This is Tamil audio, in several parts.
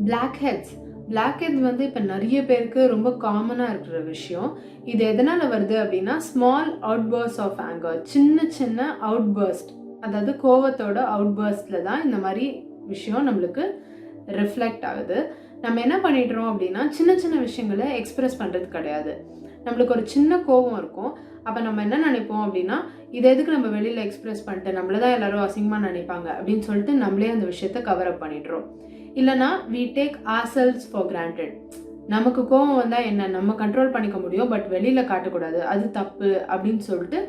பிளாக் ஹெட்ஸ் வந்து இப்போ நிறைய பேருக்கு ரொம்ப காமனாக இருக்கிற விஷயம். இது எதனால் வருது அப்படின்னா, ஸ்மால் அவுட்பர்ஸ்ட் ஆஃப் ஆங்கர், சின்ன சின்ன அவுட்பர்ஸ்ட், அதாவது கோவத்தோட அவுட்பர்ஸ்டில் தான் இந்த மாதிரி விஷயம் நம்மளுக்கு ரிஃப்ளெக்ட் ஆகுது. நம்ம என்ன பண்ணிடுறோம் அப்படின்னா, சின்ன சின்ன விஷயங்களை எக்ஸ்பிரஸ் பண்ணுறது கிடையாது. நம்மளுக்கு ஒரு சின்ன கோவம் இருக்கும். அப்போ நம்ம என்ன நினைப்போம் அப்படின்னா, இதை எதுக்கு நம்ம வெளியில் எக்ஸ்பிரஸ் பண்ணிட்டு நம்மள தான் எல்லாரும் அசிங்கமாக நினைப்பாங்க அப்படின்னு சொல்லிட்டு நம்மளே அந்த விஷயத்தை கவர் அப் பண்ணிடுறோம். இல்லைனா we take ourselves for granted. நமக்கு கோவம் வந்தால் என்ன, நம்ம கண்ட்ரோல் பண்ணிக்க முடியும், பட் வெளியில் காட்டக்கூடாது, அது தப்பு அப்படின்னு சொல்லிட்டு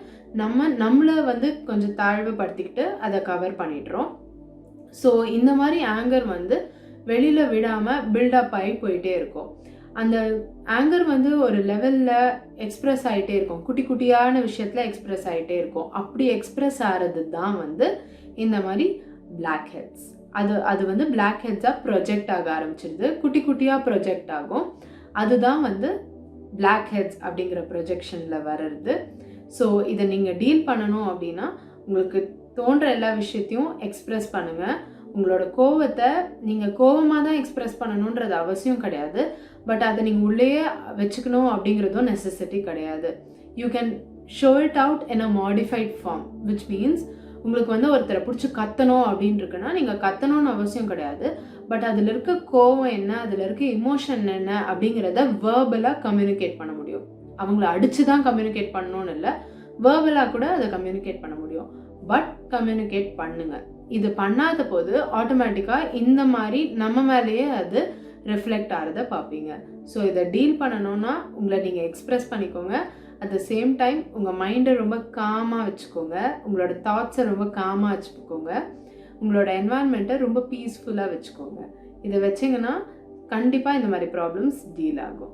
நம்மளை கொஞ்சம் தாழ்வுபடுத்திக்கிட்டு அதை கவர் பண்ணிடுறோம். ஸோ இந்த மாதிரி ஆங்கர் வெளியில் விடாமல் பில்டப் ஆகி போயிட்டே இருக்கும். அந்த ஆங்கர் ஒரு லெவலில் எக்ஸ்ப்ரெஸ் ஆகிட்டே இருக்கும், குட்டி குட்டியான விஷயத்தில் எக்ஸ்ப்ரெஸ் ஆகிட்டே இருக்கும். அப்படி எக்ஸ்ப்ரெஸ் ஆகிறது தான் இந்த மாதிரி பிளாக் ஹெட்ஸ். அது பிளாக் ஹெட்ஸாக ப்ரொஜெக்ட் ஆக ஆரம்பிச்சிருது, குட்டி குட்டியாக ப்ரொஜெக்ட் ஆகும். அதுதான் பிளாக் ஹெட்ஸ் அப்படிங்கிற ப்ரொஜெக்ஷனில் வர்றது. ஸோ இதை நீங்கள் டீல் பண்ணணும் அப்படின்னா, உங்களுக்கு தோன்ற எல்லா விஷயத்தையும் எக்ஸ்ப்ரெஸ் பண்ணுங்கள். உங்களோட கோவத்தை நீங்கள் கோவமாக தான் எக்ஸ்ப்ரெஸ் பண்ணணுன்றது அவசியம் கிடையாது, பட் அதை நீங்கள் உள்ளேயே வச்சுக்கணும் அப்படிங்கிறதும் நெசசிட்டி கிடையாது. You can show it out in a modified form, which means உங்களுக்கு ஒருத்தரை பிடிச்சி கத்தணும் அப்படின்னு இருக்குன்னா நீங்கள் கத்தணும்னு அவசியம் கிடையாது, பட் அதில் இருக்க கோவம் என்ன, அதில் இருக்க இமோஷன் என்ன அப்படிங்கிறத வேர்பலாக கம்யூனிகேட் பண்ண முடியும். அவங்கள அடித்து தான் கம்யூனிகேட் பண்ணணும்னு இல்லை, வேர்பலாக கூட அதை கம்யூனிகேட் பண்ண முடியும். பட் கம்யூனிகேட் பண்ணுங்க. இது பண்ணாத போது ஆட்டோமேட்டிக்காக இந்த மாதிரி நம்ம மேலேயே அது ரிஃப்ளெக்ட் ஆகிறத பார்ப்பீங்க. ஸோ இதை டீல் பண்ணணும்னா உங்களை நீங்கள் எக்ஸ்ப்ரெஸ் பண்ணிக்கோங்க. அட் த சேம் டைம் உங்கள் மைண்டை ரொம்ப காமாக வச்சுக்கோங்க, உங்களோட தாட்ஸை ரொம்ப காமாக வச்சுக்கோங்க, உங்களோட என்வாயன்மெண்ட்டை ரொம்ப பீஸ்ஃபுல்லாக வச்சுக்கோங்க. இதை வச்சிங்கன்னா கண்டிப்பாக இந்த மாதிரி ப்ராப்ளம்ஸ் டீல் ஆகும்.